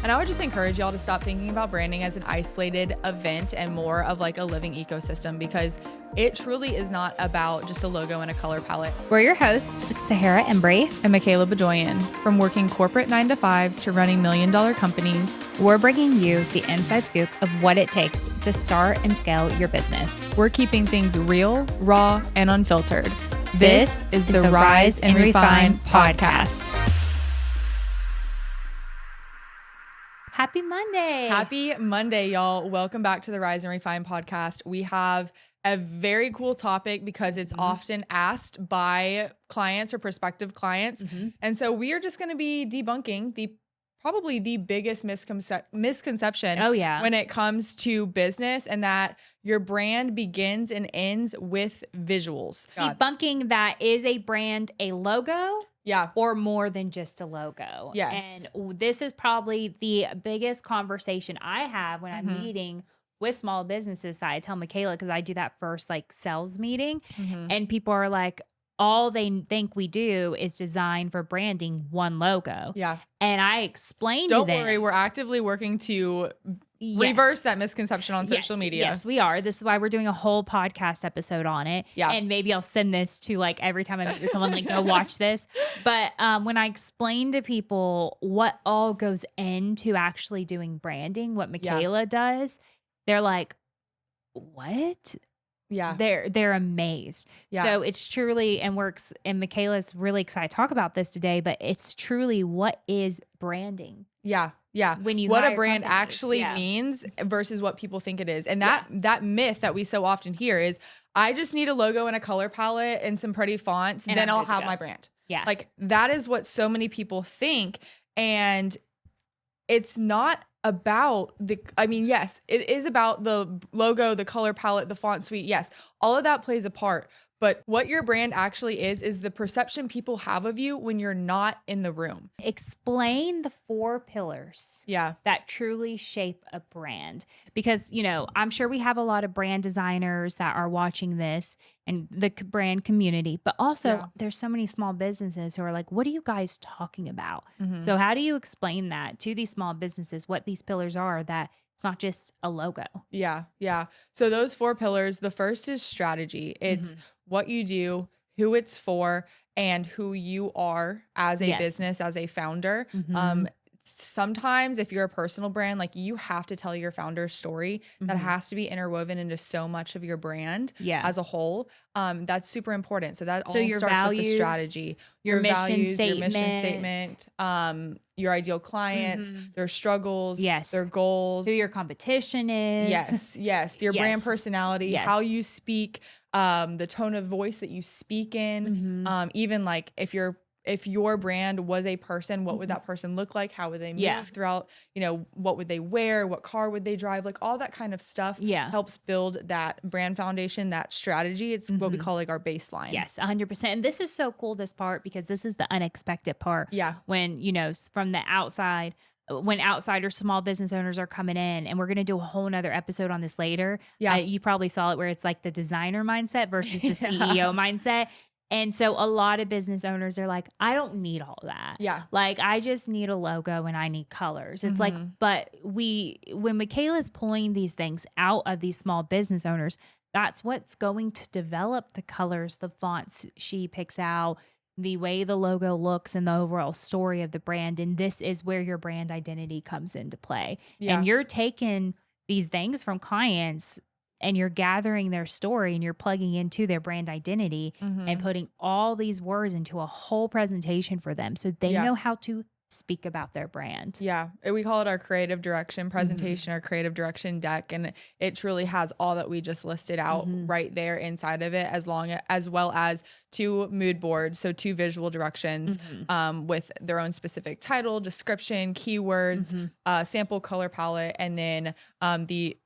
And I would just encourage y'all to stop thinking about branding as an isolated event and more of like a living ecosystem, because it truly is not about just a logo and a color palette. We're your hosts, Sahara Embry and Michaela Bedoyan. From working corporate 9-to-5s to running $1 million companies, we're bringing you the inside scoop of what it takes to start and scale your business. We're keeping things real, raw, and unfiltered. This is the Rise and Refine podcast. Happy Monday. Happy Monday, y'all. Welcome back to the Rise and Refine podcast. We have a very cool topic because it's often asked by clients or prospective clients. And so we are just going to be debunking probably the biggest misconception when it comes to business, and that your brand begins and ends with visuals. Debunking that is a brand a logo? Yeah. Or more than just a logo. Yes. And this is probably the biggest conversation I have when I'm meeting with small businesses that I tell Michaela, because I do that first like sales meeting. And people are like, all they think we do is design for branding one logo. Yeah. And I explained to them. Don't worry, we're actively working to reverse that misconception on social media. Yes, we are. This is why we're doing a whole podcast episode on it. Yeah. And maybe I'll send this to like every time I meet with someone, like, go watch this. But when I explain to people what all goes into actually doing branding, what Michaela does, they're like, what? Yeah. They're amazed. Yeah. So it's truly, and Michaela's really excited to talk about this today, but it's truly, what is branding? Yeah. Yeah. When you what a hire brand companies, actually means versus what people think it is. And that myth that we so often hear is, I just need a logo and a color palette and some pretty fonts, and then I'll have my brand. Yeah. Like, that is what so many people think. And it's not about yes, it is about the logo, the color palette, the font suite. Yes, all of that plays a part. But what your brand actually is the perception people have of you when you're not in the room. Explain the 4 pillars that truly shape a brand. Because, I'm sure we have a lot of brand designers that are watching this and the brand community, but also there's so many small businesses who are like, what are you guys talking about? So how do you explain that to these small businesses, what these pillars are, that it's not just a logo? Yeah. Yeah. So those 4 pillars, the first is strategy. It's what you do, who it's for, and who you are as a business, as a founder. Sometimes if you're a personal brand, like, you have to tell your founder's story. That has to be interwoven into so much of your brand as a whole. That's super important. So that all your starts values, with the strategy, your mission values, statement. your mission statement, your ideal clients, their struggles, their goals, who your competition is. Yes. Your brand personality, how you speak, the tone of voice that you speak in, even like if your brand was a person, what would that person look like? How would they move throughout? What would they wear? What car would they drive? Like, all that kind of stuff helps build that brand foundation, that strategy. It's what we call like our baseline. Yes, 100%. And this is so cool, this part, because this is the unexpected part. Yeah. When, from the outside, when outsiders, small business owners are coming in, and we're going to do a whole nother episode on this later. Yeah. You probably saw it, where it's like the designer mindset versus the CEO mindset. And so a lot of business owners are like, I don't need all that. Yeah. Like, I just need a logo and I need colors. It's like, but when Michaela's pulling these things out of these small business owners, that's what's going to develop the colors, the fonts she picks out, the way the logo looks, and the overall story of the brand. And this is where your brand identity comes into play. Yeah. And you're taking these things from clients, and you're gathering their story, and you're plugging into their brand identity and putting all these words into a whole presentation for them, so they know how to speak about their brand. Yeah. We call it our creative direction presentation, our creative direction deck. And it truly has all that we just listed out right there inside of it, as well as 2 mood boards. So 2 visual directions with their own specific title, description, keywords, sample color palette, and then the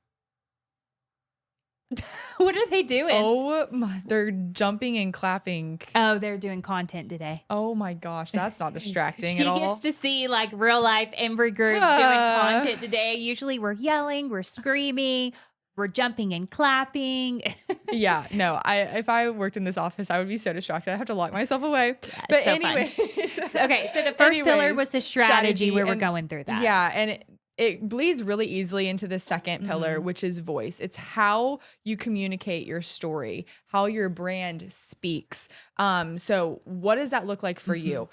What are they doing? Oh my, they're jumping and clapping. Oh, they're doing content today. Oh my gosh, that's not distracting at all. She gets to see like real life Embry Group doing content today. Usually we're yelling, we're screaming, we're jumping and clapping. Yeah, no, if I worked in this office, I would be so distracted. I'd have to lock myself away. Yeah, but so anyway. Okay, so the first pillar was the strategy where we're going through that. Yeah, and it bleeds really easily into the second pillar, which is voice. It's how you communicate your story, how your brand speaks. So what does that look like for you?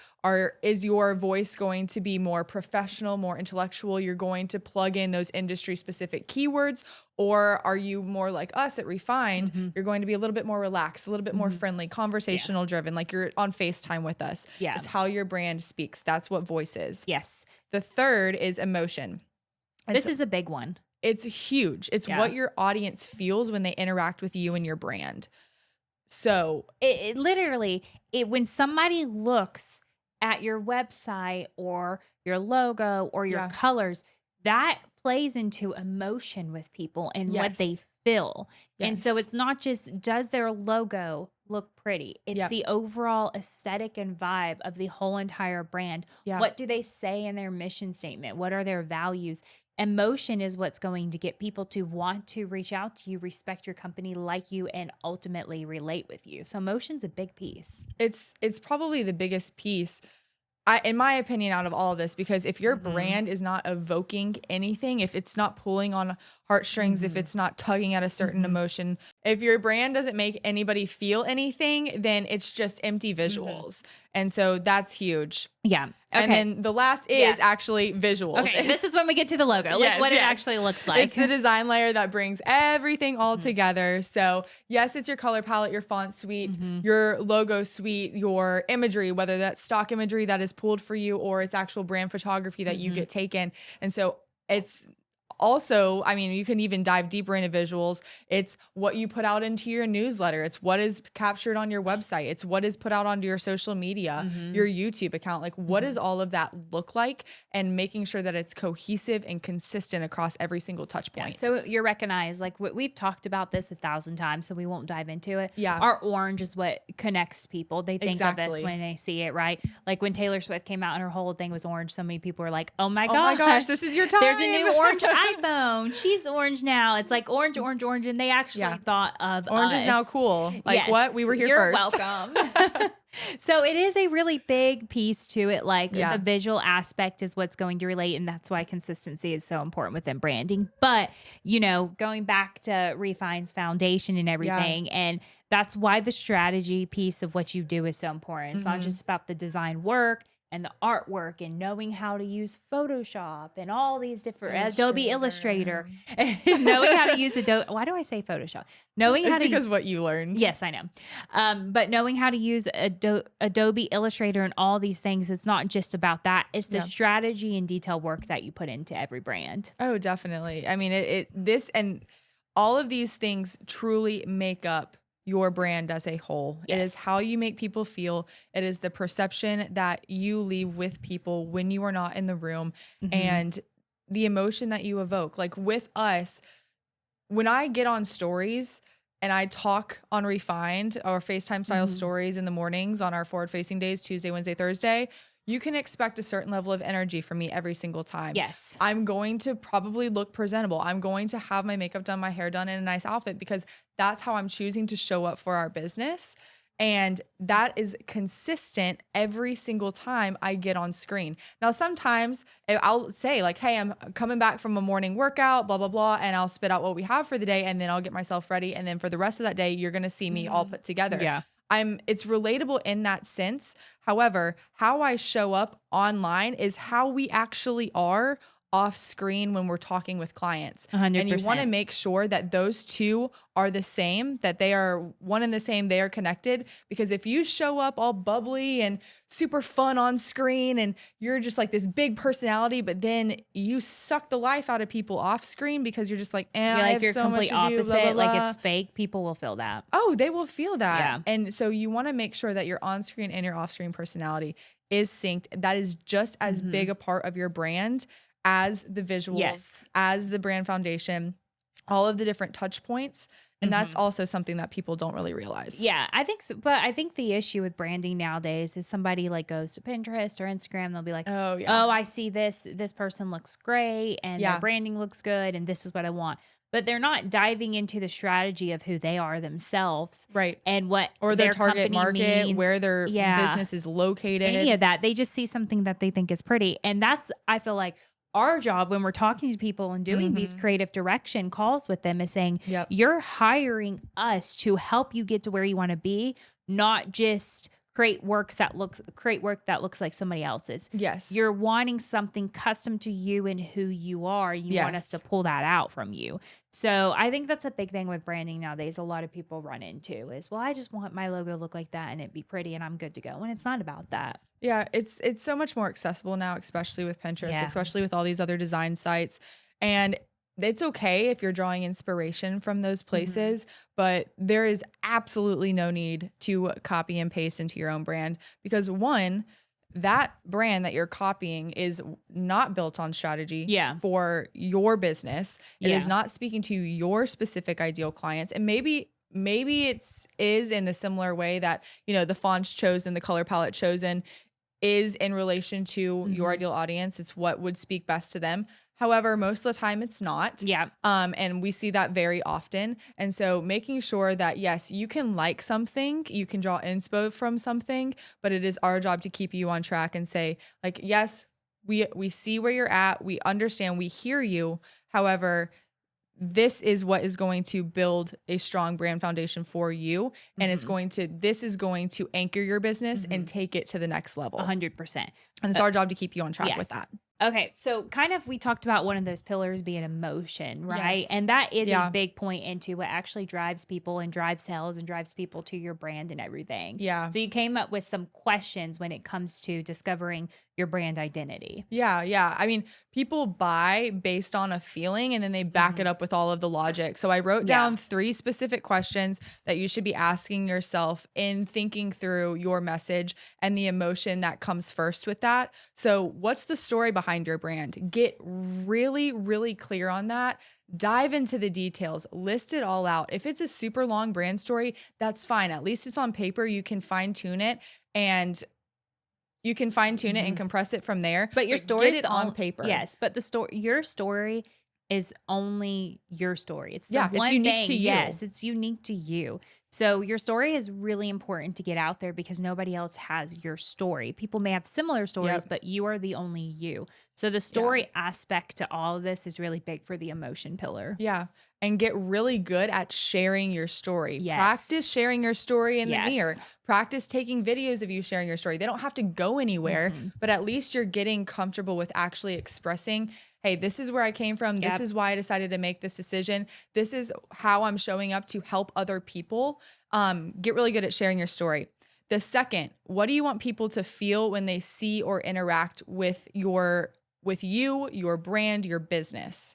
Is your voice going to be more professional, more intellectual? You're going to plug in those industry specific keywords, or are you more like us at Refined? You're going to be a little bit more relaxed, a little bit more friendly, conversational driven, like you're on FaceTime with us. Yeah. It's how your brand speaks. That's what voice is. Yes. The third is emotion. This is a big one. It's huge. It's what your audience feels when they interact with you and your brand. So it literally, when somebody looks at your website or your logo or your colors, that plays into emotion with people and what they feel. And so it's not just, does their logo look pretty? It's the overall aesthetic and vibe of the whole entire brand. What do they say in their mission statement? What are their values? Emotion is what's going to get people to want to reach out to you, respect your company, like you, and ultimately relate with you. So emotion's a big piece. It's probably the biggest piece, in my opinion, out of all of this, because if your brand is not evoking anything, if it's not pulling on heartstrings, if it's not tugging at a certain emotion, if your brand doesn't make anybody feel anything, then it's just empty visuals. And so that's huge. Yeah. Okay. And then the last is actually visuals. Okay, this is when we get to the logo, like what it actually looks like. It's the design layer that brings everything all together. So yes, it's your color palette, your font suite, your logo suite, your imagery, whether that's stock imagery that is pulled for you or it's actual brand photography that you get taken. And so it's also, I mean, you can even dive deeper into visuals. It's what you put out into your newsletter. It's what is captured on your website. It's what is put out onto your social media, your YouTube account. Like, what does all of that look like? And making sure that it's cohesive and consistent across every single touch point. So you're recognized, like we've talked about this 1,000 times, so we won't dive into it. Yeah. Our orange is what connects people. They think of us when they see it, right? Like when Taylor Swift came out and her whole thing was orange, so many people were like, oh my gosh, this is your time. There's a new orange iPhone. She's orange now. It's like orange. And they actually thought of orange us. is now cool. Like what? We were here You're first. welcome. So it is a really big piece to it. Like the visual aspect is what's going to relate. And that's why consistency is so important within branding. But, you know, going back to Refine's foundation and everything, and that's why the strategy piece of what you do is so important. It's not just about the design work and the artwork and knowing how to use Photoshop and all these different Adobe Illustrator, knowing how to use Adobe. Why do I say Photoshop? Knowing how to because what you learned. Yes, I know. But knowing how to use Adobe Illustrator and all these things, it's not just about that. It's the strategy and detail work that you put into every brand. Oh, definitely. I mean, this and all of these things truly make up your brand as a whole. Yes. It is how you make people feel. It is the perception that you leave with people when you are not in the room and the emotion that you evoke. Like with us, when I get on stories and I talk on Refined or FaceTime style stories in the mornings on our forward facing days, Tuesday, Wednesday, Thursday, you can expect a certain level of energy from me every single time. Yes. I'm going to probably look presentable. I'm going to have my makeup done, my hair done in a nice outfit because that's how I'm choosing to show up for our business. And that is consistent every single time I get on screen. Now, sometimes I'll say like, hey, I'm coming back from a morning workout, blah, blah, blah. And I'll spit out what we have for the day. And then I'll get myself ready. And then for the rest of that day, you're going to see me all put together. Yeah. It's relatable in that sense. However, how I show up online is how we actually are off screen when we're talking with clients. 100%. And you want to make sure that those two are the same, that they are one and the same, they are connected. Because if you show up all bubbly and super fun on screen and you're just like this big personality, but then you suck the life out of people off screen because you're just like, I have you're so much to do, opposite, blah, blah, blah. like it's fake, people will feel that. Oh, they will feel that. Yeah. And so you want to make sure that your on-screen and your off-screen personality is synced. That is just as big a part of your brand as the visuals, as the brand foundation, all of the different touch points. And that's also something that people don't really realize. Yeah, I think so. But I think the issue with branding nowadays is somebody like goes to Pinterest or Instagram. They'll be like, oh, I see this person looks great and their branding looks good and this is what I want. But they're not diving into the strategy of who they are themselves. Right. And what or their target market, means, where their business is located. Any of that. They just see something that they think is pretty. And that's, I feel like, our job when we're talking to people and doing these creative direction calls with them is saying, Yep. you're hiring us to help you get to where you want to be, not just create work that looks like somebody else's. Yes. You're wanting something custom to you and who you are. You want us to pull that out from you. So I think that's a big thing with branding nowadays. A lot of people run into is, well, I just want my logo to look like that and it be pretty and I'm good to go. And it's not about that. Yeah, it's so much more accessible now, especially with Pinterest, especially with all these other design sites. And it's okay if you're drawing inspiration from those places, but there is absolutely no need to copy and paste into your own brand because one, that brand that you're copying is not built on strategy for your business. It is not speaking to your specific ideal clients. And maybe is in the similar way that, you know, the fonts chosen, the color palette chosen is in relation to your ideal audience. It's what would speak best to them. However, most of the time it's not. Yeah. And we see that very often. And so making sure that, yes, you can like something, you can draw inspo from something, but it is our job to keep you on track and say, like, yes, we see where you're at. We understand, we hear you. However, this is what is going to build a strong brand foundation for you. And this is going to anchor your business and take it to the next level. 100%. And it's our job to keep you on track with that. Okay, so kind of we talked about one of those pillars being emotion, right? Yes. And that is a big point into what actually drives people and drives sales and drives people to your brand and everything. Yeah. So you came up with some questions when it comes to discovering your brand identity. Yeah. I mean, people buy based on a feeling and then they back it up with all of the logic. So I wrote down 3 specific questions that you should be asking yourself in thinking through your message and the emotion that comes first with that. So what's the story behind your brand? Get really, really clear on that. Dive into the details, list it all out. If it's a super long brand story, that's fine. At least it's on paper. You can fine tune it and compress it from there. But your story is on paper. Yes, but your story is only your story. It's the it's one unique thing. to you. Yes, it's unique to you. So your story is really important to get out there because nobody else has your story. People may have similar stories, but you are the only you. So the story aspect to all of this is really big for the emotion pillar. Yeah. And get really good at sharing your story. Yes. Practice sharing your story in the mirror. Practice taking videos of you sharing your story. They don't have to go anywhere, but at least you're getting comfortable with actually expressing, hey, this is where I came from. This is why I decided to make this decision. This is how I'm showing up to help other people. Get really good at sharing your story. The second, what do you want people to feel when they see or interact with you, your brand, your business?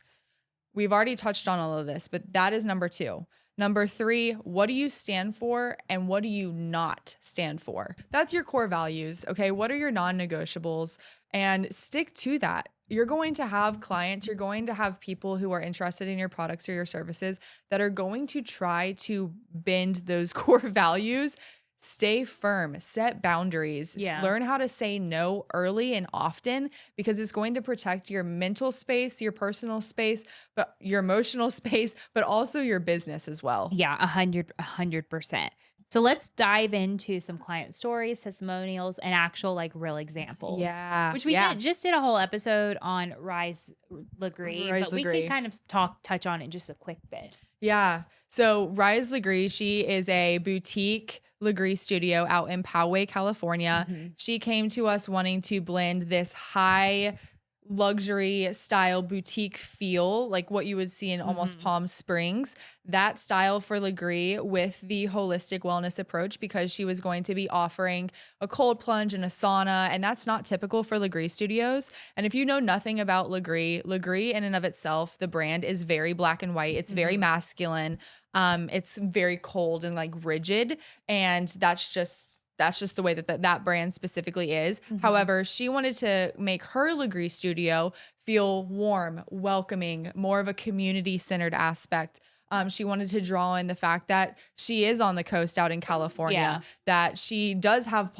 We've already touched on all of this, but that is number 2. Number 3, what do you stand for and what do you not stand for? That's your core values, okay? What are your non-negotiables? And stick to that. You're going to have clients, you're going to have people who are interested in your products or your services that are going to try to bend those core values. Stay firm, set boundaries, learn how to say no early and often because it's going to protect your mental space, your personal space, but your emotional space, but also your business as well. Yeah, 100%. So let's dive into some client stories, testimonials, and actual like real examples. Yeah. Which we just did a whole episode on Rise Lagree, but we can kind of touch on it just a quick bit. Yeah. So Rise Lagree, she is a boutique Lagree studio out in Poway, California. She came to us wanting to blend this high luxury style boutique feel, like what you would see in almost Palm Springs, that style for Lagree with the holistic wellness approach, because she was going to be offering a cold plunge and a sauna, and that's not typical for Lagree studios. And if you know nothing about Lagree in and of itself, the brand is very black and white. It's very masculine. It's very cold and like rigid, and that's just the way that brand specifically is. However, she wanted to make her Lagree studio feel warm, welcoming, more of a community-centered aspect. She wanted to draw in the fact that she is on the coast out in California, that she does have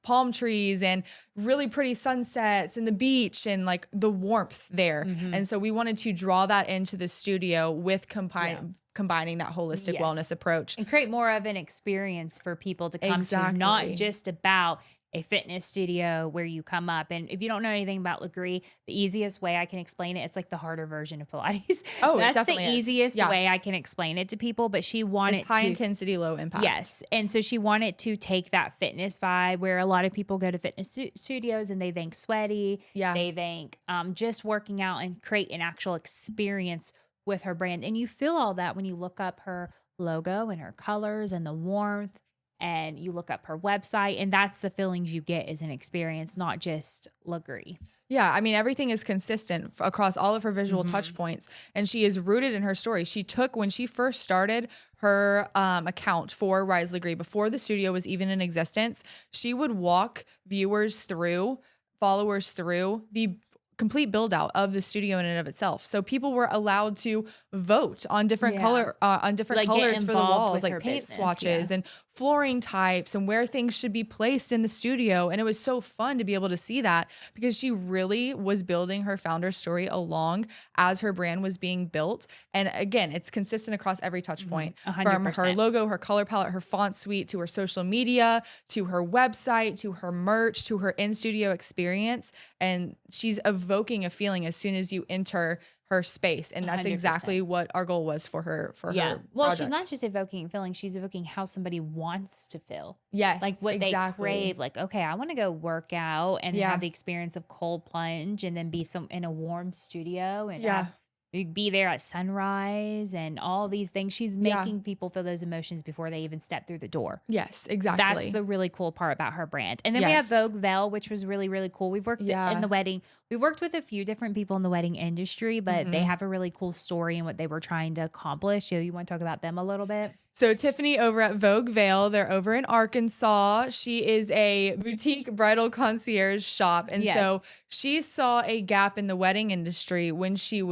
palm trees and really pretty sunsets and the beach and like the warmth there. And so we wanted to draw that into the studio with combining that holistic wellness approach and create more of an experience for people to come to, not just about a fitness studio where you come up. And if you don't know anything about Lagree, the easiest way I can explain it, it's like the harder version of Pilates. Oh, it That's the definitely is. easiest Yeah. way I can explain it to people. But she wanted It's high to, intensity, low impact. yes. And so she wanted to take that fitness vibe where a lot of people go to fitness studios and they think sweaty. Yeah. They think just working out, and create an actual experience with her brand. And you feel all that when you look up her logo and her colors and the warmth, and you look up her website, and that's the feelings you get as an experience, not just Lagree. Yeah, I mean, everything is consistent across all of her visual touch points, and she is rooted in her story. She took, when she first started her account for Rise Lagree, before the studio was even in existence, she would walk viewers through, followers through the complete build out of the studio in and of itself. So people were allowed to vote on different colors for the walls, like paint swatches and flooring types and where things should be placed in the studio. And it was so fun to be able to see that, because she really was building her founder story along as her brand was being built. And again, it's consistent across every touch point, 100%. from her logo, her color palette, her font suite, to her social media, to her website, to her merch, to her in-studio experience. And she's evoking a feeling as soon as you enter her space. And that's 100%. exactly what our goal was for her, her Well, project. she's not just evoking feelings, she's evoking how somebody wants to feel. Yes, Like what exactly. they crave. Like, okay, I want to go work out and Yeah. have the experience of cold plunge, and then be in a warm studio, and Yeah. be there at sunrise and all these things. She's Yeah. making people feel those emotions before they even step through the door. Yes, exactly. That's the really cool part about her brand. And then we have Yes. Vogue Veil, which was really, really cool. We've worked Yeah. in the wedding. We've worked with a few different people in the wedding industry, but they have a really cool story and what they were trying to accomplish. So you want to talk about them a little bit? So Tiffany over at Vogue Veil, they're over in Arkansas. She is a boutique bridal concierge shop. And so she saw a gap in the wedding industry when she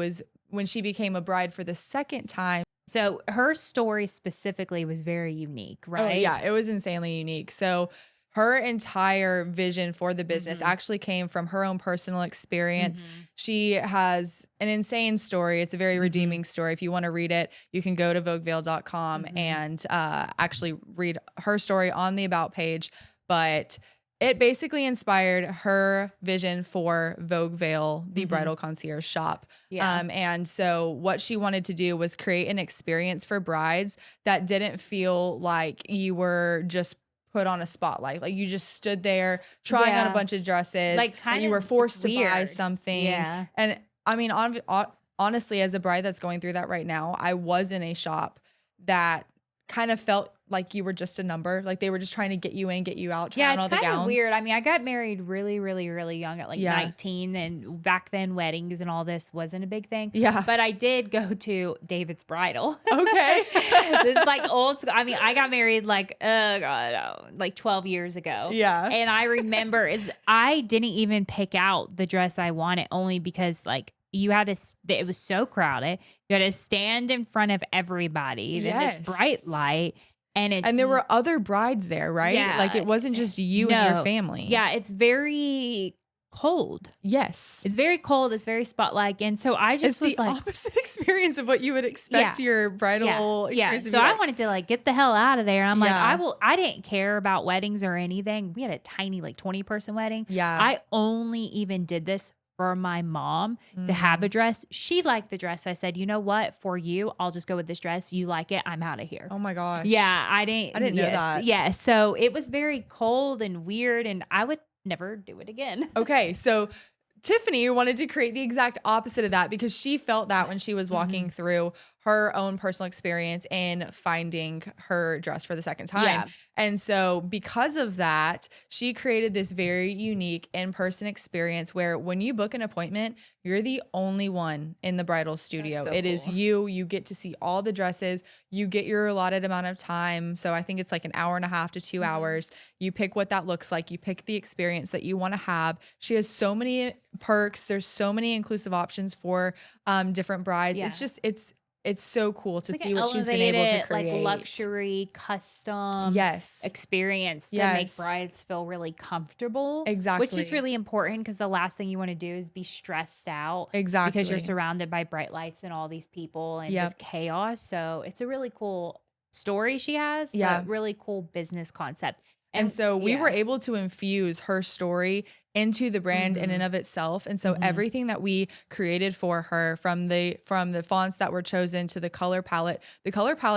became a bride for the second time. So her story specifically was very unique, right? Oh, yeah, it was insanely unique. So her entire vision for the business actually came from her own personal experience. She has an insane story. It's a very redeeming story. If you want to read it, you can go to vogueveil.com and actually read her story on the About page. But it basically inspired her vision for Vogue Veil, the bridal concierge shop. Yeah. And so what she wanted to do was create an experience for brides that didn't feel like you were just put on a spotlight. Like you just stood there trying on a bunch of dresses, Like and you were forced to buy something. Yeah. And I mean, honestly, as a bride that's going through that right now, I was in a shop that kind of felt like you were just a number. Like they were just trying to get you in, get you out, try on all the gowns. It's kind of weird. I mean, I got married really, really, really young at like 19, and back then weddings and all this wasn't a big thing. Yeah. But I did go to David's Bridal. Okay. This is like old school. I mean, I got married like, like 12 years ago. Yeah. And I remember I didn't even pick out the dress I wanted, only because like you had to, it was so crowded. You had to stand in front of everybody. Then this bright light. And there were other brides there, right? Yeah. Like it wasn't just you and your family. Yeah, it's very cold. Yes. It's very cold. It's very spot-like. And so I just was the like, opposite experience of what you would expect your bridal experience to So be I like. wanted to like get the hell out of there. I'm like, I didn't care about weddings or anything. We had a tiny like 20-person wedding. Yeah. I only even did this for my mom to have a dress. She liked the dress. I said, you know what? For you, I'll just go with this dress. You like it. I'm out of here. Oh my gosh. Yeah. I didn't know that. Yeah. So it was very cold and weird, and I would never do it again. Okay. So Tiffany wanted to create the exact opposite of that, because she felt that when she was walking through her own personal experience in finding her dress for the second time. Yeah. And so because of that, she created this very unique in-person experience where when you book an appointment, you're the only one in the bridal studio. So it is you get to see all the dresses. You get your allotted amount of time. So I think it's like an hour and a half to 2 hours. You pick what that looks like. You pick the experience that you want to have. She has so many perks. There's so many inclusive options for different brides. Yeah. It's just, it's so cool to It's see like what she's been able to create. like luxury, custom experience to make brides feel really comfortable. Exactly. Which is really important, because the last thing you want to do is be stressed out. Exactly. Because you're surrounded by bright lights and all these people and just chaos. So it's a really cool story she has, but really cool business concept. And so we yeah. were able to infuse her story into the brand in and of itself. And so everything that we created for her, from the fonts that were chosen to the color palette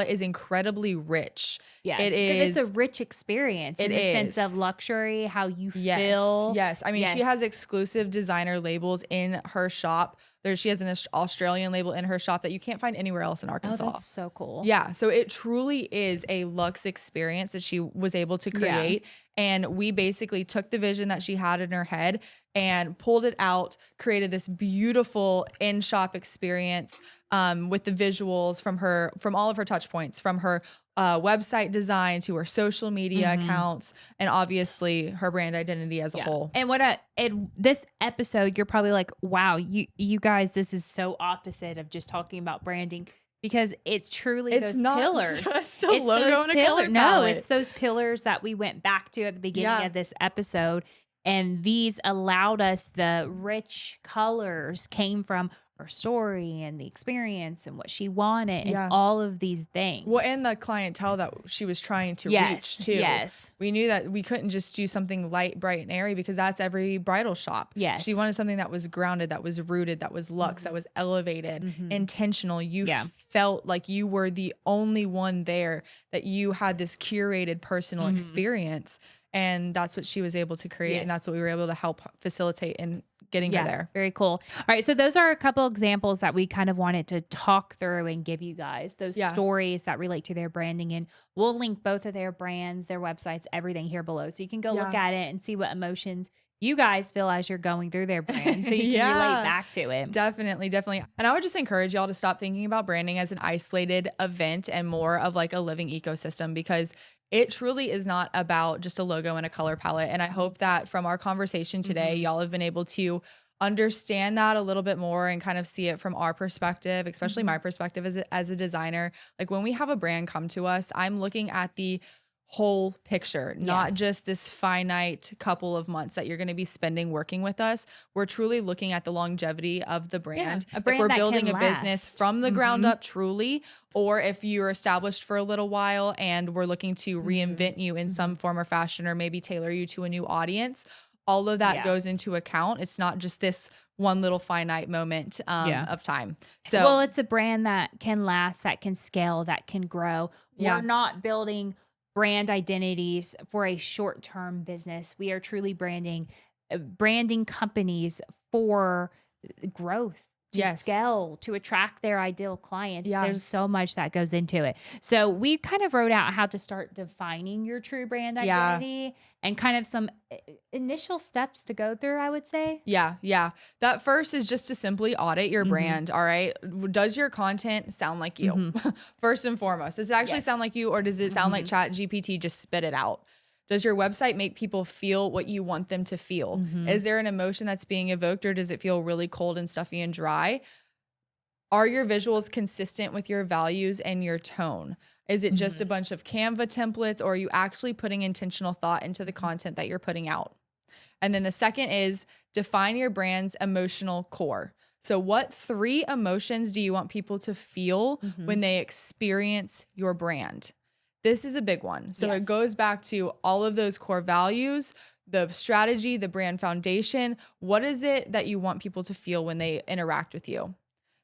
is incredibly rich. Yes, It because it's a is. rich experience in It the sense of is. luxury, how you Yes. feel. Yes. I mean, she Yes. has exclusive designer labels in her shop. She has an Australian label in her shop that you can't find anywhere else in Oh, Arkansas. that's so cool. Yeah. So it truly is a luxe experience that she was able to create. And we basically took the vision that she had in her head and pulled it out, created this beautiful in-shop experience with the visuals from all of her touch points, from her website design to her social media accounts, and obviously her brand identity as a whole. And this episode, you're probably like, wow, you guys, this is so opposite of just talking about branding. Because it's truly It's those not pillars. just a logo and a color No, palette. it's those pillars that we went back to at the beginning of this episode. And these allowed us, the rich colors came from her story and the experience and what she wanted and all of these things. Well, and the clientele that she was trying to reach too. Yes. We knew that we couldn't just do something light, bright, and airy because that's every bridal shop. Yes. She wanted something that was grounded, that was rooted, that was luxe, that was elevated, intentional. You felt like you were the only one there, that you had this curated personal experience. And that's what she was able to create. And that's what we were able to help facilitate in getting her there. Very cool. All right. So those are a couple examples that we kind of wanted to talk through and give you guys those stories that relate to their branding. And we'll link both of their brands, their websites, everything here below. So you can go look at it and see what emotions you guys feel as you're going through their brand. So you can relate back to it. Definitely. And I would just encourage y'all to stop thinking about branding as an isolated event and more of like a living ecosystem, because it truly is not about just a logo and a color palette. And I hope that from our conversation today, y'all have been able to understand that a little bit more and kind of see it from our perspective, especially my perspective as a designer. Like when we have a brand come to us, I'm looking at the whole picture, not just this finite couple of months that you're going to be spending working with us. We're truly looking at the longevity of the brand. A brand if we're that building can a business last. from the ground up truly, or if you're established for a little while and we're looking to reinvent you in some form or fashion, or maybe tailor you to a new audience, all of that goes into account. It's not just this one little finite moment of time. So, well, it's a brand that can last, that can scale, that can grow. We're not building brand identities for a short-term business. We are truly branding companies for growth, to scale, to attract their ideal clients. There's so much that goes into it. So we kind of wrote out how to start defining your true brand identity and kind of some initial steps to go through, I would say. Yeah. That first is just to simply audit your brand. All right. Does your content sound like you? First and foremost, does it actually sound like you, or does it sound like ChatGPT just spit it out? Does your website make people feel what you want them to feel? Is there an emotion that's being evoked, or does it feel really cold and stuffy and dry? Are your visuals consistent with your values and your tone? Is it just a bunch of Canva templates, or are you actually putting intentional thought into the content that you're putting out? And then the second is define your brand's emotional core. So what 3 emotions do you want people to feel when they experience your brand? This is a big one. So it goes back to all of those core values, the strategy, the brand foundation. What is it that you want people to feel when they interact with you?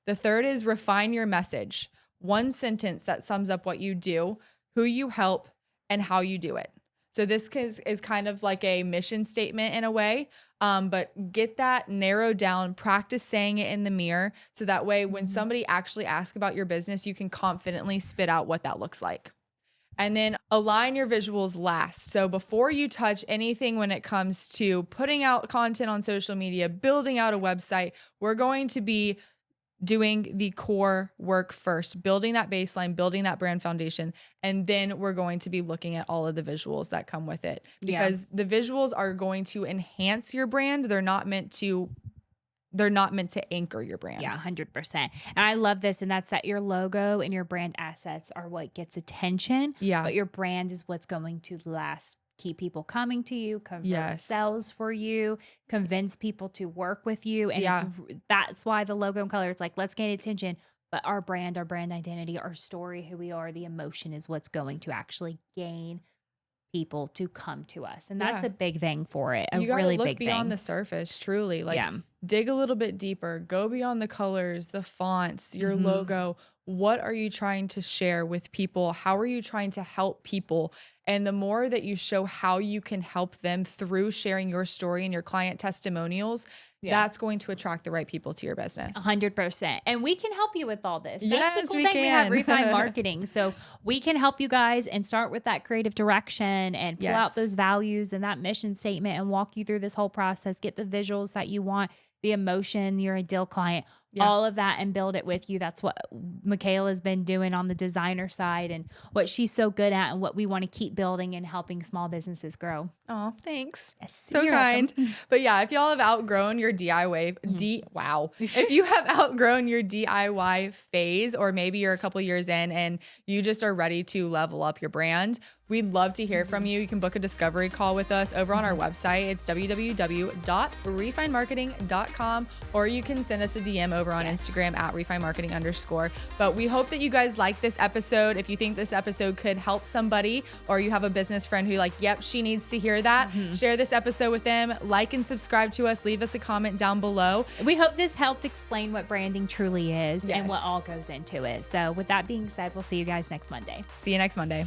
The third is refine your message. One sentence that sums up what you do, who you help, and how you do it. So this is kind of like a mission statement in a way, but get that narrowed down, practice saying it in the mirror, so that way when somebody actually asks about your business, you can confidently spit out what that looks like. And then align your visuals last. So before you touch anything when it comes to putting out content on social media, building out a website, we're going to be doing the core work first, building that baseline, building that brand foundation, and then we're going to be looking at all of the visuals that come with it, because the visuals are going to enhance your brand. They're not meant to anchor your brand. Yeah, 100%. And I love this. And that's that your logo and your brand assets are what gets attention. Yeah. But your brand is what's going to last. Keep people coming to you, convert sales for you, convince people to work with you. And that's why the logo and color, it's like, let's gain attention. But our brand identity, our story, who we are, the emotion is what's going to actually gain people to come to us. And that's a big thing for it. You gotta really look big beyond thing. the surface, truly. Like dig a little bit deeper, go beyond the colors, the fonts, your logo. What are you trying to share with people? How are you trying to help people? And the more that you show how you can help them through sharing your story and your client testimonials, that's going to attract the right people to your business. 100%. And we can help you with all this. That's Yes, the cool we thing. We have can. Refine Marketing. So we can help you guys and start with that creative direction and pull out those values and that mission statement and walk you through this whole process, get the visuals that you want, the emotion, your ideal client, all of that, and build it with you. That's what Michaela's been doing on the designer side and what she's so good at and what we want to keep building and helping small businesses grow. Oh, thanks. Yes, so kind. But yeah, if y'all have outgrown your DIY, if you have outgrown your DIY phase, or maybe you're a couple years in and you just are ready to level up your brand, we'd love to hear from you. You can book a discovery call with us over on our website. It's www.refinemarketing.com, or you can send us a DM over on Instagram at refinemarketing_. But we hope that you guys like this episode. If you think this episode could help somebody, or you have a business friend who like, yep, she needs to hear that, share this episode with them, like and subscribe to us, leave us a comment down below. We hope this helped explain what branding truly is and what all goes into it. So with that being said, we'll see you guys next Monday. See you next Monday.